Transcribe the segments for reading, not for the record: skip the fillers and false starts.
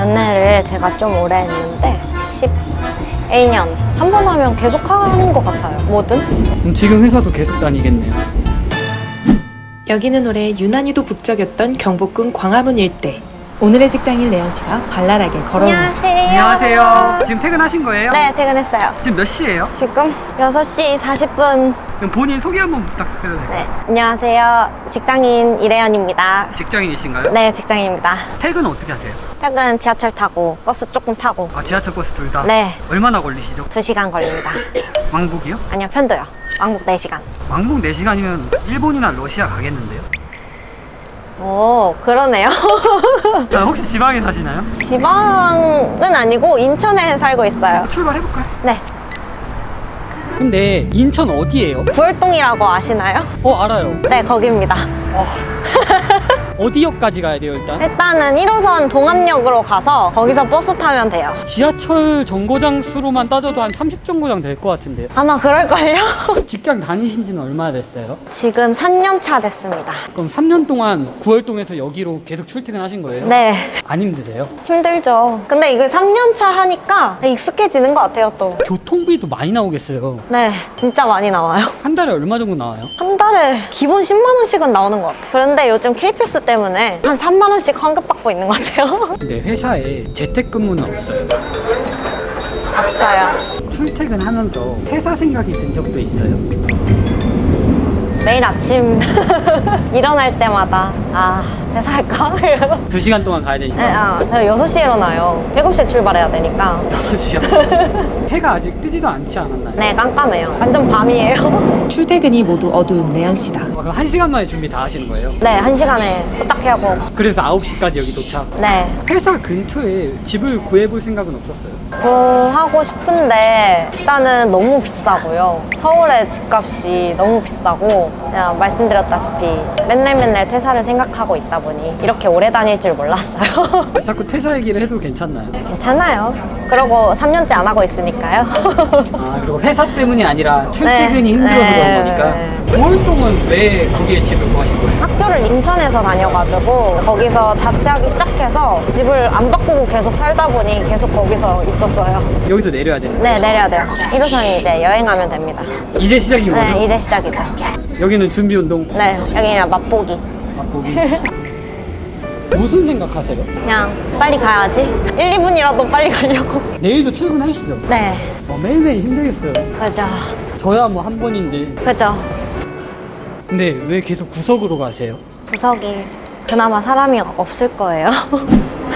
연애를 제가 좀 오래 했는데 12년. 한 번 하면 계속 하는 것 같아요. 뭐든. 그럼 지금 회사도 계속 다니겠네요. 여기는 올해 유난히도 북적였던 경복궁 광화문 일대. 오늘의 직장인 레연 씨가 발랄하게 걸어옵니다. 안녕하세요. 지금 퇴근하신 거예요? 네, 퇴근했어요. 지금 몇 시예요? 지금 6시 40분. 그럼 본인 소개 한번 부탁드려도 될까요? 네, 안녕하세요. 직장인 이래연입니다. 직장인이신가요? 네, 직장인입니다. 퇴근은 어떻게 하세요? 퇴근 지하철 타고 버스 조금 타고. 아, 지하철 버스 둘 다? 네, 얼마나 걸리시죠? 2시간 걸립니다. 왕복이요? 아니요, 편도요. 왕복 4시간. 왕복 4시간이면 일본이나 러시아 가겠는데요? 오, 그러네요. 아, 혹시 지방에 사시나요? 지방은 아니고 인천에 살고 있어요. 출발해볼까요? 네, 근데 인천 어디예요? 구월동이라고 아시나요? 알아요. 네, 거기입니다. 어디역까지 가야 돼요, 일단? 일단은 1호선 동암역으로 가서 거기서 버스 타면 돼요. 지하철 정거장 수로만 따져도 한 30정거장 될 것 같은데요. 아마 그럴걸요? 직장 다니신 지는 얼마나 됐어요? 지금 3년 차 됐습니다. 그럼 3년 동안 구월동에서 여기로 계속 출퇴근하신 거예요? 네, 안 힘드세요? 힘들죠. 근데 이걸 3년 차 하니까 익숙해지는 것 같아요, 또. 교통비도 많이 나오겠어요. 네, 진짜 많이 나와요. 한 달에 얼마 정도 나와요? 한 달에 기본 10만 원씩은 나오는 것 같아요. 그런데 요즘 KPS 때문에 한 3만 원씩 환급받고 있는 것 같아요. 근데 회사에 재택근무는 없어요. 없어요. 출퇴근하면서 퇴사 생각이 든 적도 있어요. 매일 아침 일어날 때마다 퇴사할까? 2시간 동안 가야 되니까. 네, 저희 6시에 일어나요. 7시에 출발해야 되니까. 6시간. 해가 아직 뜨지도 않지 않았나요? 네, 깜깜해요. 완전 밤이에요. 출퇴근이 모두 어두운 레연 씨다. 그럼 1시간 만에 준비 다 하시는 거예요? 네, 1시간에 후딱 하고. 그래서 9시까지 여기 도착. 네, 회사 근처에 집을 구해볼 생각은 없었어요? 구하고 싶은데 일단은 너무 비싸고요. 서울의 집값이 너무 비싸고, 그냥 말씀드렸다시피 맨날 퇴사를 생각하고 있다 보니 이렇게 오래 다닐 줄 몰랐어요. 자꾸 퇴사 얘기를 해도 괜찮나요? 괜찮아요. 그러고 3년째 안 하고 있으니까요. 그리고 회사 때문이 아니라 출퇴근이 네. 힘들어서 네. 그런 거니까. 구월동은 왜 거기에 집을 구하신 거예요? 학교를 인천에서 다녀가지고 거기서 자취하기 시작해서 집을 안 바꾸고 계속 살다 보니 계속 거기서 있었어요. 여기서 내려야 되는 네, 내려야 돼요. 1호선이 이제 여행하면 됩니다. 이제 시작인 거죠? 네, 이제 시작이죠. 여기는 준비 운동. 네, 여기는 맛보기. 맛보기. 무슨 생각하세요? 그냥 빨리 가야지. 1, 2분이라도 빨리 가려고. 내일도 출근하시죠? 네, 매일매일 힘들겠어요. 그죠. 저야 뭐 한 번인데. 그죠. 근데 왜 계속 구석으로 가세요? 구석이 그나마 사람이 없을 거예요.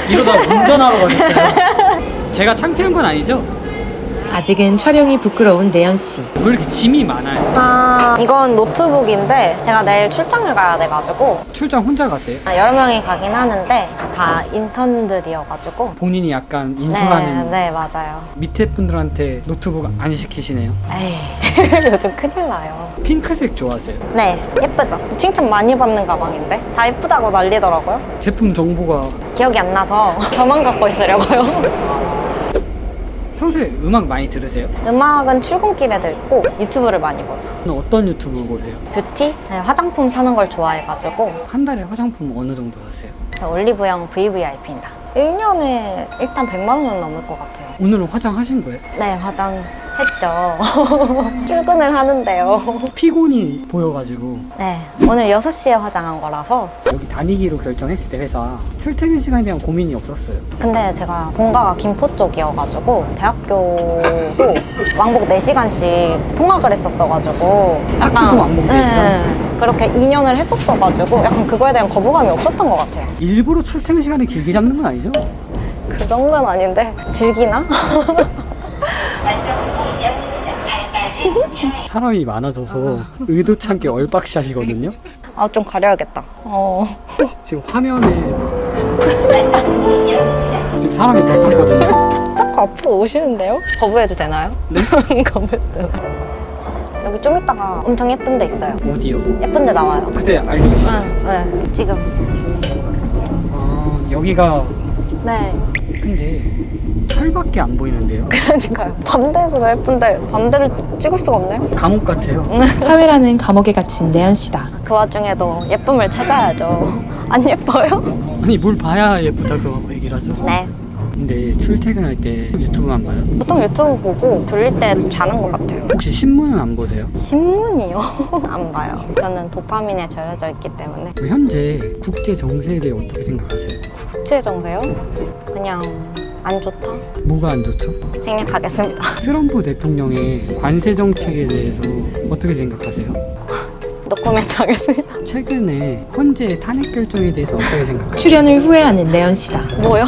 이러다 운전하러 가겠어요. 제가 창피한 건 아니죠? 아직은 촬영이 부끄러운 레연 씨. 왜 이렇게 짐이 많아요? 이건 노트북인데 제가 내일 출장을 가야 돼가지고 출장 혼자 가세요? 여러 명이 가긴 하는데 다 인턴들이어가지고. 본인이 약간 인수하는 네, 맞아요. 밑에 분들한테 노트북 안 시키시네요? 에이, 요즘 큰일 나요. 핑크색 좋아하세요? 네, 예쁘죠? 칭찬 많이 받는 가방인데 다 예쁘다고 난리더라고요. 제품 정보가 기억이 안 나서 저만 갖고 있으려고요. 평소에 음악 많이 들으세요? 음악은 출근길에 듣고 유튜브를 많이 보죠. 어떤 유튜브 보세요? 뷰티? 네, 화장품 사는 걸 좋아해가지고 한 달에 화장품 어느 정도 사세요? 올리브영 VVIP입니다. 1년에 일단 100만 원은 넘을 것 같아요. 오늘은 화장하신 거예요? 네, 화장했죠. 출근을 하는데요. 피곤이 보여가지고. 네, 오늘 6시에 화장한 거라서. 여기 다니기로 결정했을 때 회사 출퇴근 시간에 대한 고민이 없었어요. 근데 제가 본가가 김포 쪽이어가지고 대학교도 왕복 4시간씩 통학을 했었어가지고 학교도 왕복 4시간? 네, 그렇게 2년을 했었어가지고 약간 그거에 대한 거부감이 없었던 것 같아요. 일부러 출퇴근 시간을 길게 잡는 건 아니죠? 그런 건 아닌데 즐기나? 사람이 많아져서 의도치 않게 얼박샷이거든요? 좀 가려야겠다. 지금 화면에 지금 사람이 더 탔거든요? 자꾸 앞으로 오시는데요? 거부해도 되나요? 네? 거부해도 되나요? 여기 좀 이따가 엄청 예쁜 데 있어요. 어디요? 예쁜 데 나와요. 그때 알려주세요. 네, 지금. 여기가 네. 근데 철밖에 안 보이는데요? 그러니까요. 밤대에서 더 예쁜데 밤대를 찍을 수가 없네요. 감옥 같아요. 사회라는 감옥에 갇힌 레연 씨다. 그 와중에도 예쁨을 찾아야죠. 안 예뻐요? 아니 뭘 봐야 예쁘다고 얘기를 하죠? 네. 근데 출퇴근할 때 유튜브만 봐요? 보통 유튜브 보고 졸릴 때 자는 것 같아요. 혹시 신문은 안 보세요? 신문이요? 안 봐요. 저는 도파민에 절여져 있기 때문에. 그럼 현재 국제 정세에 대해 어떻게 생각하세요? 국제 정세요? 그냥 안 좋다? 뭐가 안 좋죠? 생략하겠습니다. 트럼프 대통령의 관세 정책에 대해서 어떻게 생각하세요? 노코멘트 하겠습니다. 최근에 헌재 탄핵 결정에 대해서 어떻게 생각하세요? 출연을 후회하는 레언 씨다. 뭐요?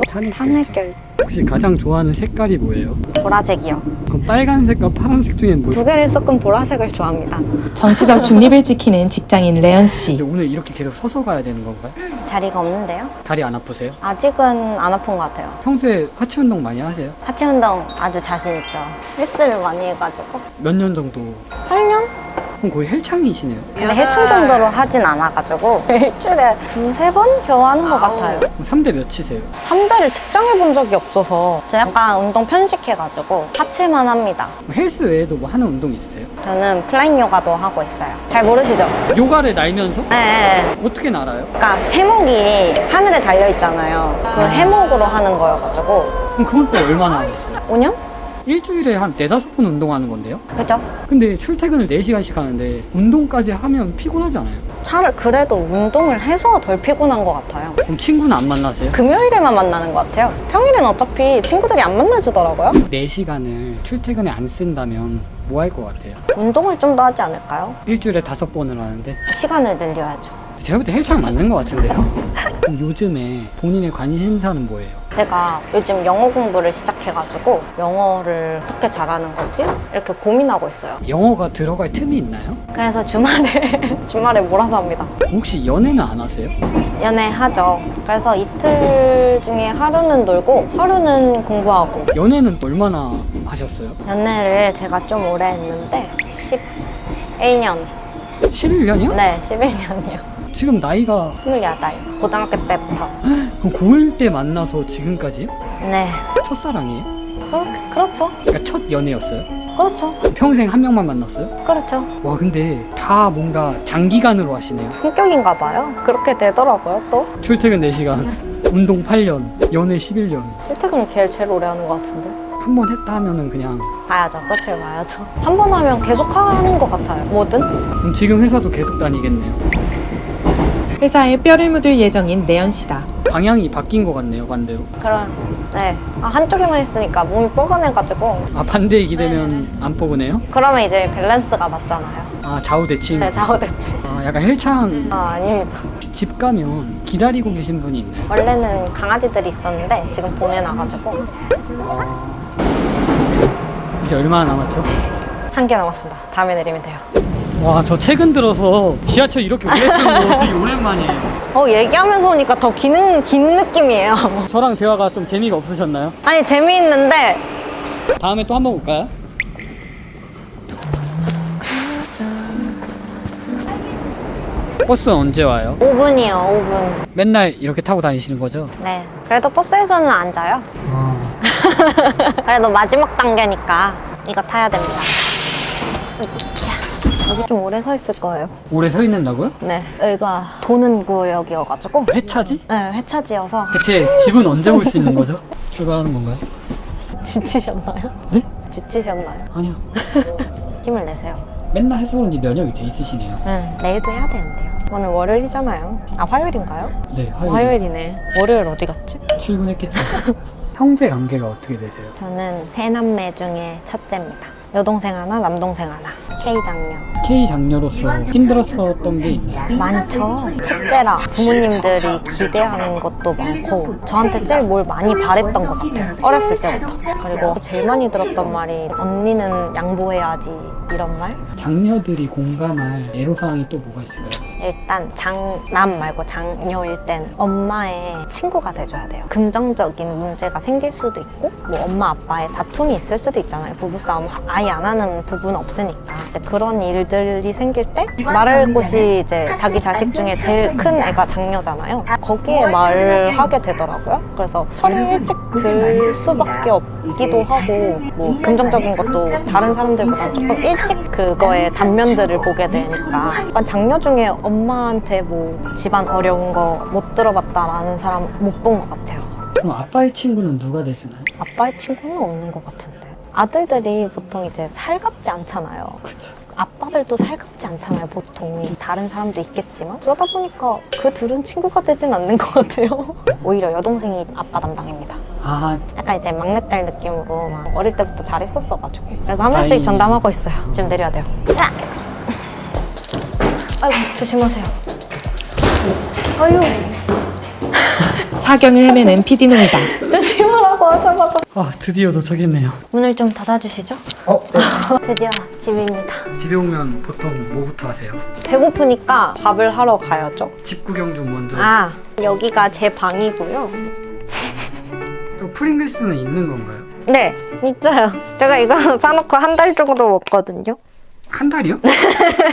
탄핵 탄핵 결정. 결 혹시 가장 좋아하는 색깔이 뭐예요? 보라색이요. 그럼 빨간색과 파란색 중엔 뭐? 두 개를 섞은 보라색을 좋아합니다. 정치적 중립을 지키는 직장인 레언 씨. 근데 오늘 이렇게 계속 서서 가야 되는 건가요? 자리가 없는데요? 다리 안 아프세요? 아직은 안 아픈 것 같아요. 평소에 하체 운동 많이 하세요? 하체 운동 아주 자신 있죠. 헬스를 많이 해가지고 몇 년 정도? 8년? 그럼 거의 헬창이시네요. 근데 해충 정도로 하진 않아가지고 일주일에 두세 번 겨우 하는 것 같아요. 그럼 3대 몇 치세요? 3대를 측정해 본 적이 없어서 저 약간 운동 편식해가지고 하체만 합니다. 헬스 외에도 뭐 하는 운동 있으세요? 저는 플라잉 요가도 하고 있어요. 잘 모르시죠? 요가를 날면서? 네. 어떻게 날아요? 그러니까 해목이 하늘에 달려 있잖아요. 그 해목으로 하는 거여가지고 그럼 그건 또 얼마나 하셨어요? 5년? 일주일에 한 4-5번 운동하는 건데요? 그죠? 근데 출퇴근을 4시간씩 하는데 운동까지 하면 피곤하지 않아요? 차를 그래도 운동을 해서 덜 피곤한 것 같아요. 그럼 친구는 안 만나세요? 금요일에만 만나는 것 같아요. 평일엔 어차피 친구들이 안 만나주더라고요. 4시간을 출퇴근에 안 쓴다면 뭐 할 것 같아요? 운동을 좀 더 하지 않을까요? 일주일에 5번을 하는데 시간을 늘려야죠. 제가 볼 때 헬창 맞는 것 같은데요? 그럼 요즘에 본인의 관심사는 뭐예요? 제가 요즘 영어 공부를 시작해가지고 영어를 어떻게 잘하는 거지? 이렇게 고민하고 있어요. 영어가 들어갈 틈이 있나요? 그래서 주말에 몰아서 합니다. 혹시 연애는 안 하세요? 연애하죠. 그래서 이틀 중에 하루는 놀고 하루는 공부하고. 연애는 얼마나 하셨어요? 연애를 제가 좀 오래 했는데 11년. 11년이요? 네, 11년이요. 지금 나이가 28. 고등학교 때부터. 그럼 고1 때 만나서 지금까지요? 네. 첫사랑이에요? 그렇죠. 그러니까 첫 연애였어요? 그렇죠. 평생 한 명만 만났어요? 그렇죠. 와 근데 다 뭔가 장기간으로 하시네요. 성격인가 봐요. 그렇게 되더라고요, 또. 출퇴근 4시간, 운동 8년, 연애 11년. 출퇴근을 제일 오래 하는 것 같은데. 한 번 했다 하면은 그냥 봐야죠. 끝을 봐야죠. 한 번 하면 계속 하는 것 같아요. 뭐든. 그럼 지금 회사도 계속 다니겠네요. 회사에 뼈를 묻을 예정인 레언 씨다. 방향이 바뀐 것 같네요, 반대로. 네. 한쪽에만 있으니까 몸이 뻐근해가지고. 아 반대에 기대면 안 뻐근해요? 그러면 이제 밸런스가 맞잖아요. 아 좌우대칭. 네, 좌우대칭. 아 약간 헬창. 아닙니다. 집 가면 기다리고 계신 분이 있나요? 원래는 강아지들이 있었는데 지금 보내놔가지고 이제 얼마나 남았죠? 한 개 남았습니다. 다음에 내리면 돼요. 와 저 최근 들어서 지하철 이렇게 오래 타는 거 되게 오랜만이에요. 얘기하면서 오니까 더 긴 느낌이에요. 저랑 대화가 좀 재미가 없으셨나요? 아니, 재미있는데 다음에 또 한번 올까요? 버스는 언제 와요? 5분이요, 5분. 맨날 이렇게 타고 다니시는 거죠? 네. 그래도 버스에서는 안 자요. 아, 그래도 마지막 단계니까 이거 타야 됩니다. 자, 여기 좀 오래 서 있을 거예요. 오래 서 있는다고요? 네. 여기가 도는 구역이어가지고. 회차지? 네, 회차지여서. 대체 집은 언제 올 수 있는 거죠? 출발하는 건가요? 지치셨나요? 네? 지치셨나요? 아니요. 힘을 내세요. 맨날 해서 그런지 면역이 돼 있으시네요. 내일도 해야 되는데요. 오늘 월요일이잖아요. 아, 화요일인가요? 네, 화요일이네. 월요일 어디 갔지? 출근했겠죠. 형제 관계가 어떻게 되세요? 저는 세 남매 중에 첫째입니다. 여동생 하나, 남동생 하나. K장녀. K 장녀로서 힘들었었던 게 있나요? 많죠. 첫째라 부모님들이 기대하는 것도 많고 저한테 제일 뭘 많이 바랬던 것 같아요. 어렸을 때부터. 그리고 제일 많이 들었던 말이 언니는 양보해야지 이런 말. 장녀들이 공감할 애로사항이 또 뭐가 있을까요? 일단 장남 말고 장녀일 땐 엄마의 친구가 돼줘야 돼요. 금전적인 문제가 생길 수도 있고 뭐 엄마 아빠의 다툼이 있을 수도 있잖아요. 부부싸움 아예 안 하는 부부는 없으니까. 근데 그런 일들이 생길 때 말할 곳이 이제 자기 자식 중에 제일 큰 애가 장녀잖아요. 거기에 말을 하게 되더라고요. 그래서 철이 일찍 들 수밖에 없기도 하고 뭐 금전적인 것도 다른 사람들보다 조금 일찍 그거의 단면들을 보게 되니까 약간 장녀 중에 엄마한테 뭐 집안 어려운 거 못 들어봤다라는 사람 못 본 것 같아요. 그럼 아빠의 친구는 누가 되시나요? 아빠의 친구는 없는 것 같은데. 아들들이 보통 이제 살갑지 않잖아요. 그쵸. 아빠들도 살갑지 않잖아요, 보통. 다른 사람도 있겠지만. 그러다 보니까 그 둘은 친구가 되진 않는 것 같아요. 오히려 여동생이 아빠 담당입니다. 아, 약간 이제 막내딸 느낌으로 막 어릴 때부터 잘했었어가지고. 그래서 한 명씩 다행히. 전담하고 있어요. 지금 내려야 돼요. 자! 아이고, 조심하세요. 아유, 사경을 헤매는 PD노이다. 조심하라고 하자마자. 아 드디어 도착했네요. 문을 좀 닫아주시죠. 네. 드디어 집입니다. 집에 오면 보통 뭐부터 하세요? 배고프니까 밥을 하러 가야죠. 집 구경 좀 먼저. 아, 여기가 제 방이고요. 저 프링글스는 있는 건가요? 네, 있어요. 제가 이거 사놓고 한 달 정도 먹거든요. 한 달이요?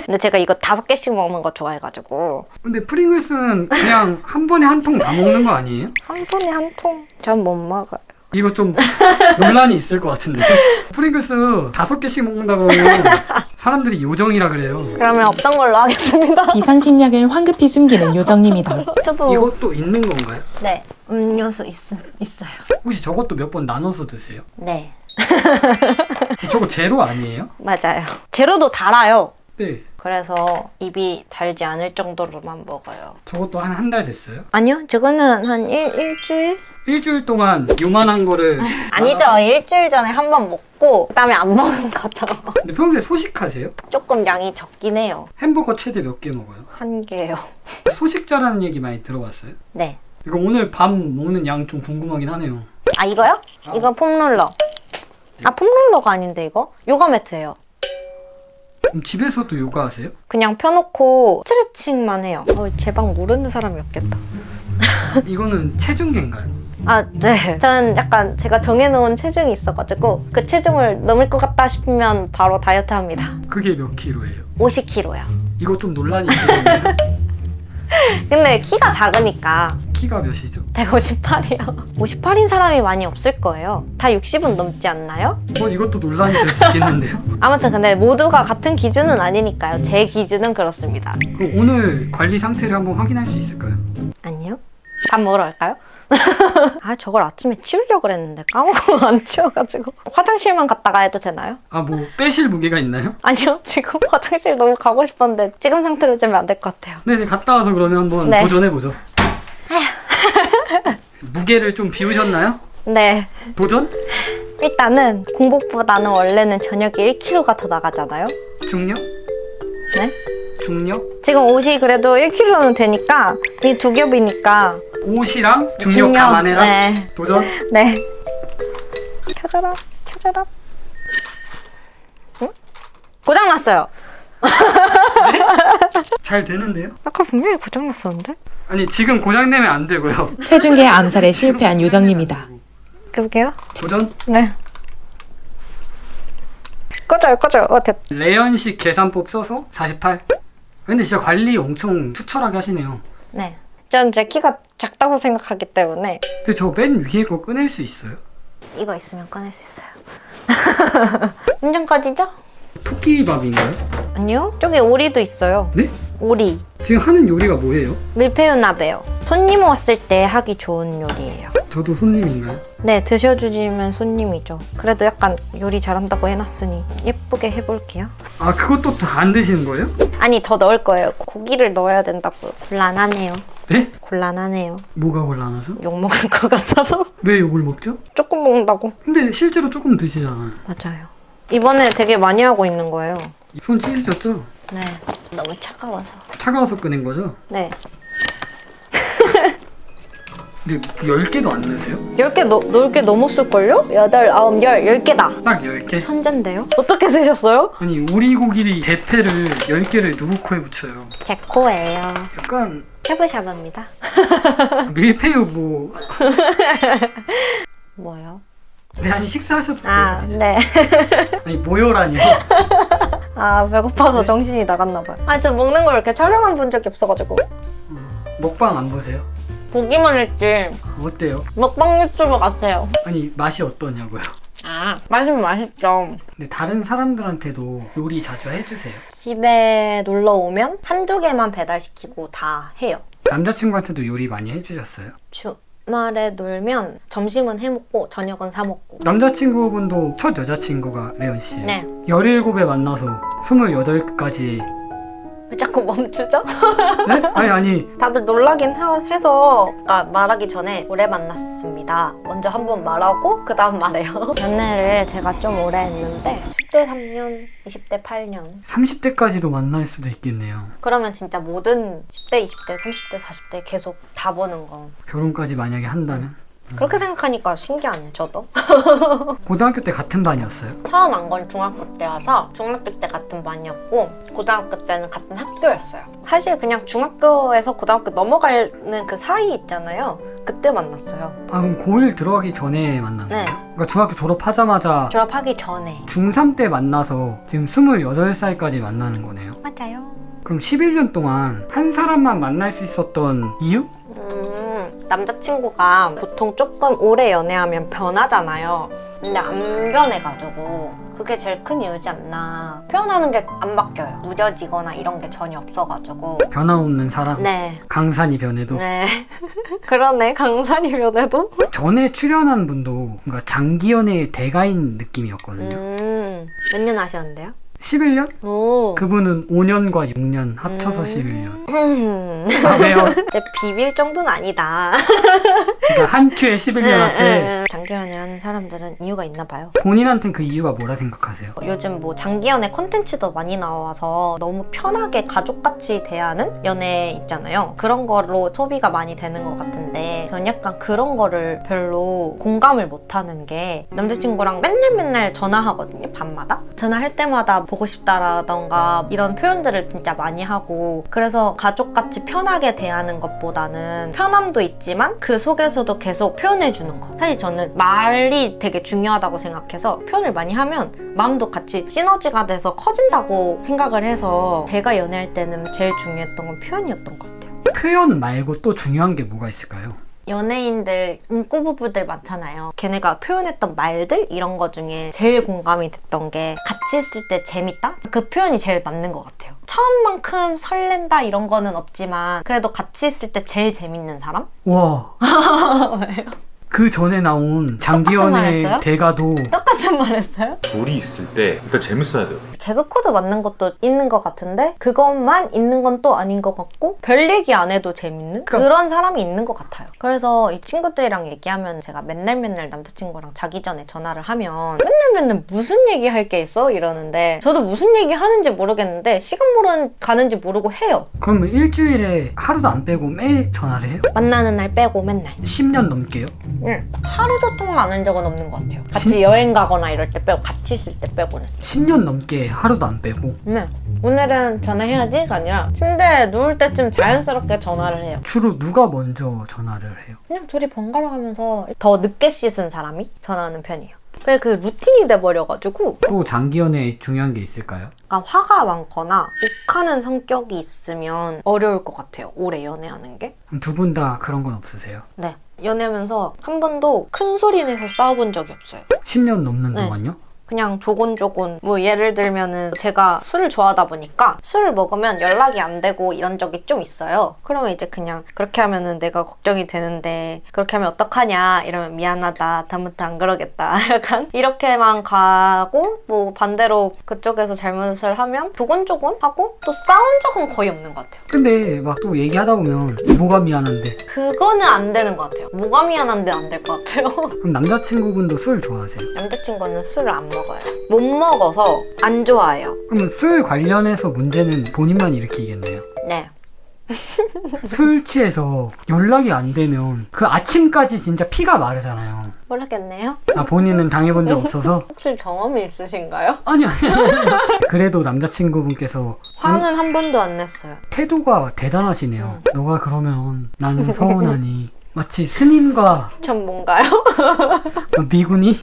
근데 제가 이거 5개씩 먹는 거 좋아해가지고 근데 프링글스는 그냥 한 번에 한 통 다 먹는 거 아니에요? 한 번에 한 통. 전 못 먹어요. 이거 좀 논란이 있을 것 같은데. 프링글스 5개씩 먹는다 그러면 사람들이 요정이라 그래요. 그러면 없던 걸로 하겠습니다. 비상식량을 황급히 숨기는 요정님이다. 유튜브. 이것도 있는 건가요? 네, 음료수 있어요. 혹시 저것도 몇 번 나눠서 드세요? 네, 저거 제로 아니에요? 맞아요. 제로도 달아요. 네. 그래서 입이 달지 않을 정도로만 먹어요. 저것도 한 달 됐어요? 아니요, 저거는 한 일주일? 일주일 동안 요만한 거를 아니죠. 일주일 전에 한 번 먹고 그다음에 안 먹은 거죠. 근데 평소에 소식하세요? 조금 양이 적긴 해요. 햄버거 최대 몇 개 먹어요? 1개요. 소식자라는 얘기 많이 들어봤어요? 네. 이거 오늘 밤 먹는 양 좀 궁금하긴 하네요. 아, 이거요? 이거 폼롤러. 아, 폼롤러가 아닌데 이거? 요가 매트예요. 그럼 집에서도 요가 하세요? 그냥 펴놓고 스트레칭만 해요. 제 방 모르는 사람이 없겠다. 이거는 체중계인가요? 아, 네. 저는 약간 제가 정해놓은 체중이 있어가지고 그 체중을 넘을 것 같다 싶으면 바로 다이어트 합니다. 그게 몇 킬로예요? 50kg요. 이거 좀 논란이 있어요. 근데 키가 작으니까 키가 몇이죠? 158이요. 58인 사람이 많이 없을 거예요. 다 60은 넘지 않나요? 이것도 논란이 될 수 있겠는데요? 아무튼 근데 모두가 같은 기준은 아니니까요. 제 기준은 그렇습니다. 그럼 오늘 관리 상태를 한번 확인할 수 있을까요? 아니요? 밥 먹으러 갈까요? 아, 저걸 아침에 치우려고 그랬는데 까먹고 안 치워가지고. 화장실만 갔다가 해도 되나요? 아, 뭐 빼실 무게가 있나요? 아니요, 지금 화장실 너무 가고 싶었는데 지금 상태로 재면 안 될 것 같아요. 네네, 갔다 와서 그러면 한번 네. 도전해보죠. 무게를 좀 비우셨나요? 네. 도전? 일단은 공복보다는 원래는 저녁에 1kg가 더 나가잖아요. 중력? 네? 중력? 지금 옷이 그래도 1kg는 되니까 이 두 겹이니까 옷이랑 중력 감안해라? 네. 도전? 네. 켜져라. 켜져라. 응? 고장났어요. 잘 되는데요? 아까 분명히 고장났었는데? 아니, 지금 고장내면 안 되고요. 체중계 암살에 실패한 요정님이다. 켜볼게요. 도전? 네. 꺼져요, 꺼져요. 됐다. 레연식 계산법 써서 48? 근데 진짜 관리 엄청 투철하게 하시네요. 네. 전 제 키가 작다고 생각하기 때문에 근데 저 맨 위에 거 꺼낼 수 있어요? 이거 있으면 꺼낼 수 있어요. 완전 꺼지죠? 토끼밥인가요? 아니요. 저기 오리도 있어요. 네? 오리. 지금 하는 요리가 뭐예요? 밀푀유나베요. 손님 왔을 때 하기 좋은 요리예요. 저도 손님인가요? 네, 드셔주시면 손님이죠. 그래도 약간 요리 잘한다고 해놨으니 예쁘게 해볼게요. 아, 그것도 안 드시는 거예요? 아니, 더 넣을 거예요. 고기를 넣어야 된다고요. 곤란하네요. 네? 곤란하네요. 뭐가 곤란해서? 욕 먹을 것 같아서 왜 욕을 먹죠? 조금 먹는다고. 근데 실제로 조금 드시잖아요. 맞아요. 이번에 되게 많이 하고 있는 거예요. 손 씻으셨죠? 네. 너무 차가워서. 차가워서 꺼낸 거죠? 네. 근데 10개도 안 넣으세요? 10개 넣을 게 넘었을걸요? 8, 9, 10개다. 딱 10개? 천재인데요? 어떻게 세셨어요? 아니, 오리고기 대패를 10개를 누구 코에 붙여요? 제 코예요. 약간 샤브샤브입니다. 밀푀유 뭐... 뭐요? 네, 아니 식사하셨어요? 아, 네. 아니 뭐요라니요? 아, 배고파서 정신이 나갔나 봐요. 아, 저 먹는 걸 이렇게 촬영한 본 적이 없어가지고. 먹방 안 보세요? 보기만 했지. 어때요? 먹방 유튜버 같아요. 아니 맛이 어떠냐고요? 아, 맛있으면 맛있죠. 근데 다른 사람들한테도 요리 자주 해주세요? 집에 놀러 오면 한두 개만 배달시키고 다 해요. 남자친구한테도 요리 많이 해주셨어요? 주말에 놀면 점심은 해먹고 저녁은 사먹고. 남자친구분도 첫 여자친구가 레온 씨예요. 네. 17에 만나서 28까지. 왜 자꾸 멈추죠? 네? 아니. 다들 놀라긴 해서 말하기 전에 오래 만났습니다. 먼저 한번 말하고 그 다음 말해요. 연애를 제가 좀 오래 했는데 10대 3년, 20대 8년. 30대까지도 만날 수도 있겠네요. 그러면 진짜 모든 10대, 20대, 30대, 40대 계속 다 보는 거. 결혼까지 만약에 한다면? 그렇게 생각하니까 신기하네, 저도. 고등학교 때 같은 반이었어요? 처음 안 건 중학교 때여서 중학교 때 같은 반이었고 고등학교 때는 같은 학교였어요. 사실 그냥 중학교에서 고등학교 넘어가는 그 사이 있잖아요. 그때 만났어요. 아, 그럼 고1 들어가기 전에 만난 거예요? 네. 그러니까 중학교 졸업하자마자 졸업하기 전에. 중3 때 만나서 지금 28살까지 만나는 거네요. 맞아요. 그럼 11년 동안 한 사람만 만날 수 있었던 이유? 남자친구가 보통 조금 오래 연애하면 변하잖아요. 근데 안 변해가지고 그게 제일 큰 이유지 않나. 표현하는 게 안 바뀌어요. 무뎌지거나 이런 게 전혀 없어가지고. 변함없는 사람? 네. 강산이 변해도? 네. 그러네. 강산이 변해도. 전에 출연한 분도 뭔가 장기 연애의 대가인 느낌이었거든요. 몇 년 하셨는데요? 11년? 오. 그분은 5년과 6년 합쳐서 11년. 아, 내 왜요? 비빌 정도는 아니다. 그러니까 한 큐에 11년한테 장기 연애하는 사람들은 이유가 있나 봐요. 본인한테는 그 이유가 뭐라 생각하세요? 요즘 뭐 장기 연애 콘텐츠도 많이 나와서 너무 편하게 가족같이 대하는 연애 있잖아요. 그런 거로 소비가 많이 되는 것 같은데 전 약간 그런 거를 별로 공감을 못하는 게 남자친구랑 맨날 전화하거든요. 밤마다. 전화할 때마다 보고 싶다라던가 이런 표현들을 진짜 많이 하고 그래서 가족같이 편하게 대하는 것보다는 편함도 있지만 그 속에서도 계속 표현해주는 거. 사실 저는 말이 되게 중요하다고 생각해서 표현을 많이 하면 마음도 같이 시너지가 돼서 커진다고 생각을 해서 제가 연애할 때는 제일 중요했던 건 표현이었던 것 같아요. 표현 말고 또 중요한 게 뭐가 있을까요? 연예인들, 인꼬부부들 많잖아요. 걔네가 표현했던 말들 이런 거 중에 제일 공감이 됐던 게 같이 있을 때 재밌다? 그 표현이 제일 맞는 것 같아요. 처음만큼 설렌다 이런 거는 없지만 그래도 같이 있을 때 제일 재밌는 사람? 와. 왜요? 그 전에 나온 장기 똑같은 말 연애 했어요? 대가도 똑같은 말 했어요? 둘이 있을 때 그러니까 재밌어야 돼요. 개그 코드 맞는 것도 있는 것 같은데 그것만 있는 건 또 아닌 것 같고 별 얘기 안 해도 재밌는 그런 사람이 있는 것 같아요. 그래서 이 친구들이랑 얘기하면 제가 맨날 남자친구랑 자기 전에 전화를 하면 맨날 무슨 얘기 할 게 있어? 이러는데 저도 무슨 얘기 하는지 모르겠는데 시간 가는지 모르고 해요. 그러면 일주일에 하루도 안 빼고 매일 전화를 해요? 만나는 날 빼고 맨날. 10년 넘게요? 응. 하루도 통화 안 한 적은 없는 것 같아요. 같이 여행 가거나 이럴 때 빼고 같이 있을 때 빼고는. 10년 넘게 하루도 안 빼고. 네. 오늘은 전화해야지가 아니라 침대에 누울 때쯤 자연스럽게 전화를 해요. 주로 누가 먼저 전화를 해요? 그냥 둘이 번갈아 가면서 더 늦게 씻은 사람이 전화하는 편이에요. 그게 그 루틴이 돼버려가지고 또 장기 연애에 중요한 게 있을까요? 약간 화가 많거나 욱하는 성격이 있으면 어려울 것 같아요. 오래 연애하는 게. 두 분 다 그런 건 없으세요? 네. 연애하면서 한 번도 큰 소리 내서 싸워본 적이 없어요. 10년 넘는 네. 동안요? 그냥 조곤조곤 뭐 예를 들면은 제가 술을 좋아하다 보니까 술을 먹으면 연락이 안 되고 이런 적이 좀 있어요. 그러면 이제 그냥 그렇게 하면은 내가 걱정이 되는데 그렇게 하면 어떡하냐 이러면 미안하다 다음부터 안 그러겠다 약간 이렇게만 가고 뭐 반대로 그쪽에서 잘못을 하면 조곤조곤 하고 또 싸운 적은 거의 없는 것 같아요. 근데 막 또 얘기하다 보면 뭐가 미안한데 그거는 안 되는 것 같아요. 뭐가 미안한데 안 될 것 같아요. 그럼 남자친구분도 술 좋아하세요? 남자친구는 술을 안 먹어요. 못 먹어서 안 좋아해요. 그러면 술 관련해서 문제는 본인만 일으키겠네요. 네. 술 취해서 연락이 안 되면 그 아침까지 진짜 피가 마르잖아요. 모르겠네요. 아, 본인은 당해본 적 없어서? 혹시 경험이 있으신가요? 아니요. 그래도 남자친구분께서 화는 한 번도 안 냈어요. 태도가 대단하시네요. 너가 그러면 나는 서운하니 마치 스님과 전 뭔가요? 미군이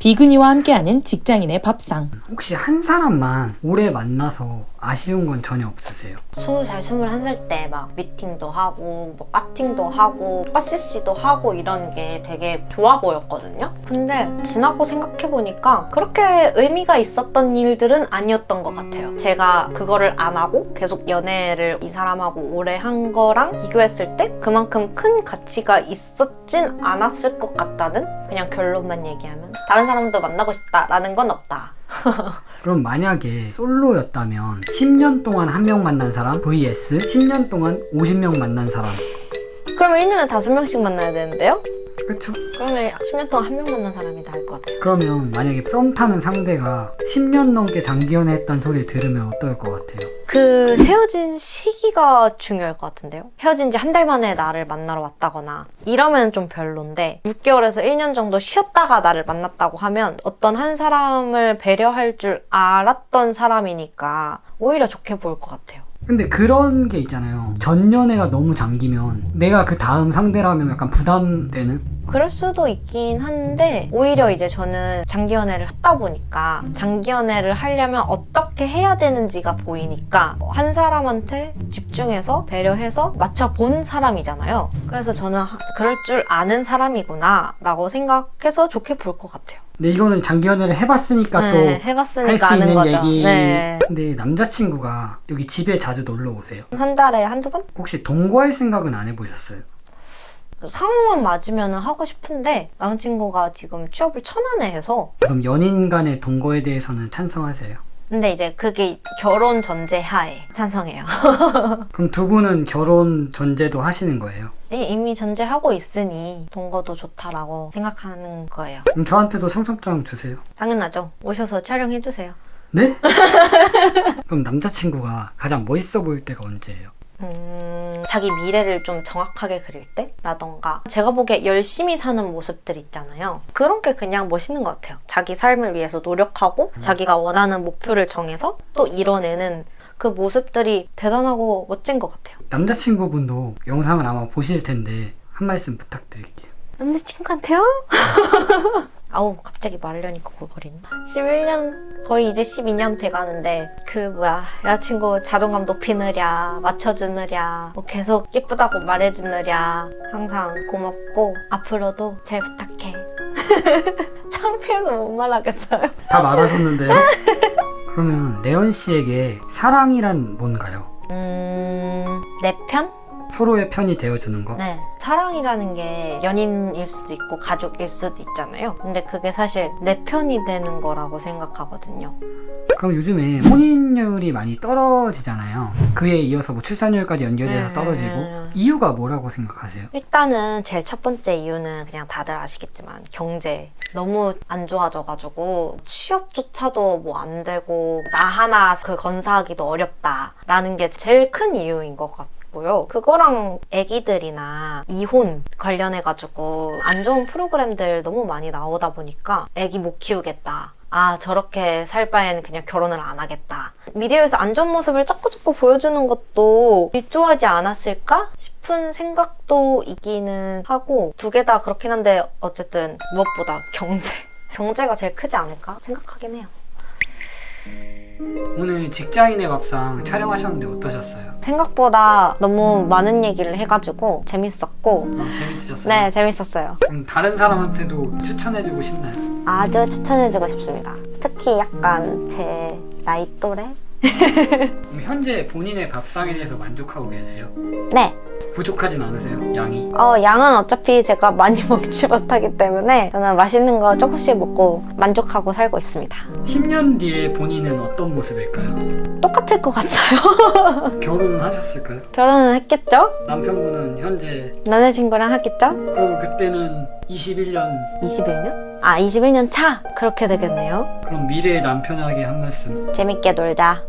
비근이와 함께하는 직장인의 밥상. 혹시 한 사람만 오래 만나서 아쉬운 건 전혀 없으세요? 20살, 21살 때 막 미팅도 하고 뭐 파팅도 하고 빠시시도 하고 이런 게 되게 좋아 보였거든요. 근데 지나고 생각해보니까 그렇게 의미가 있었던 일들은 아니었던 것 같아요. 제가 그거를 안 하고 계속 연애를 이 사람하고 오래 한 거랑 비교했을 때 그만큼 큰 가치가 있었진 않았을 것 같다는, 그냥 결론만 얘기하면 다른 사람도 만나고 싶다라는 건 없다. 그럼 만약에 솔로였다면 10년 동안 한 명 만난 사람 vs 10년 동안 50명 만난 사람. 그러면 1년에 5명씩 만나야 되는데요? 그쵸? 그러면 10년 동안 한 명 만난 사람이 나을 것 같아요. 그러면 만약에 썸 타는 상대가 10년 넘게 장기 연애했다는 소리 들으면 어떨 것 같아요? 그 헤어진 시기가 중요할 것 같은데요? 헤어진 지 한 달 만에 나를 만나러 왔다거나 이러면 좀 별론데, 6개월에서 1년 정도 쉬었다가 나를 만났다고 하면 어떤 한 사람을 배려할 줄 알았던 사람이니까 오히려 좋게 보일 것 같아요. 근데 그런 게 있잖아요. 전 연애가 너무 장기면 내가 그 다음 상대라면 약간 부담되는? 그럴 수도 있긴 한데, 오히려 이제 저는 장기 연애를 하다 보니까 장기 연애를 하려면 어떻게 해야 되는지가 보이니까 한 사람한테 집중해서 배려해서 맞춰본 사람이잖아요. 그래서 저는 그럴 줄 아는 사람이구나 라고 생각해서 좋게 볼 것 같아요. 근데 이거는 장기 연애를 해봤으니까 네, 또 할 해봤으니까 수 아는 있는 거죠. 얘기. 네. 근데 남자친구가 여기 집에 자주 놀러 오세요. 한 달에 한두 번? 혹시 동거할 생각은 안 해보셨어요? 상황만 맞으면 하고 싶은데 남자친구가 지금 취업을 천안에 해서, 그럼 연인 간의 동거에 대해서는 찬성하세요? 근데 이제 그게 결혼 전제 하에 찬성해요. 그럼 두 분은 결혼 전제도 하시는 거예요? 이미 전제하고 있으니 동거도 좋다라고 생각하는 거예요. 그럼 저한테도 청첩장 주세요. 당연하죠. 오셔서 촬영해주세요. 네? 그럼 남자친구가 가장 멋있어 보일 때가 언제예요? 자기 미래를 좀 정확하게 그릴 때? 라던가 제가 보기에 열심히 사는 모습들 있잖아요. 그런 게 그냥 멋있는 것 같아요. 자기 삶을 위해서 노력하고 자기가 원하는 목표를 정해서 또 이뤄내는 그 모습들이 대단하고 멋진 것 같아요. 남자친구분도 영상을 아마 보실 텐데 한 말씀 부탁드릴게요. 남자친구한테요? 아우, 갑자기 말하려니까 골거리네. 11년, 거의 이제 12년 돼가는데 여자친구 자존감 높이느랴, 맞춰주느랴, 뭐 계속 예쁘다고 말해주느랴 항상 고맙고 앞으로도 잘 부탁해. 창피해서 못 말하겠어요. 다 말하셨는데요? 그러면 레온 씨에게 사랑이란 뭔가요? 내 편? 서로의 편이 되어주는 거? 네. 사랑이라는 게 연인일 수도 있고 가족일 수도 있잖아요. 근데 그게 사실 내 편이 되는 거라고 생각하거든요. 그럼 요즘에 혼인율이 많이 떨어지잖아요. 그에 이어서 뭐 출산율까지 연결돼서 떨어지고 이유가 뭐라고 생각하세요? 일단은 제일 첫 번째 이유는 그냥 다들 아시겠지만 경제 너무 안 좋아져가지고 취업조차도 뭐 안 되고 나 하나 그 건사하기도 어렵다라는 게 제일 큰 이유인 것 같아요. 그거랑 애기들이나 이혼 관련해가지고 안 좋은 프로그램들 너무 많이 나오다 보니까 애기 못 키우겠다, 아 저렇게 살 바에는 그냥 결혼을 안 하겠다, 미디어에서 안 좋은 모습을 자꾸 보여주는 것도 일조하지 않았을까 싶은 생각도 있기는 하고, 두 개 다 그렇긴 한데 어쨌든 무엇보다 경제가 제일 크지 않을까 생각하긴 해요. 오늘 직장인의 밥상 촬영하셨는데 어떠셨어요? 생각보다 너무 많은 얘기를 해가지고 재밌었고, 재밌으셨어요? 네, 재밌었어요. 그럼 다른 사람한테도 추천해주고 싶나요? 아주 추천해주고 싶습니다. 특히 약간 제 나이 또래? 그럼 현재 본인의 밥상에 대해서 만족하고 계세요? 네. 부족하진 않으세요? 양이? 양은 어차피 제가 많이 먹지 못하기 때문에 저는 맛있는 거 조금씩 먹고 만족하고 살고 있습니다. 10년 뒤에 본인은 어떤 모습일까요? 똑같을 것 같아요. 결혼은 하셨을까요? 결혼은 했겠죠? 남편분은 현재 남자친구랑 하겠죠? 그럼 그때는 21년 21년? 아, 21년 차! 그렇게 되겠네요. 그럼 미래의 남편에게 한 말씀. 재밌게 놀자.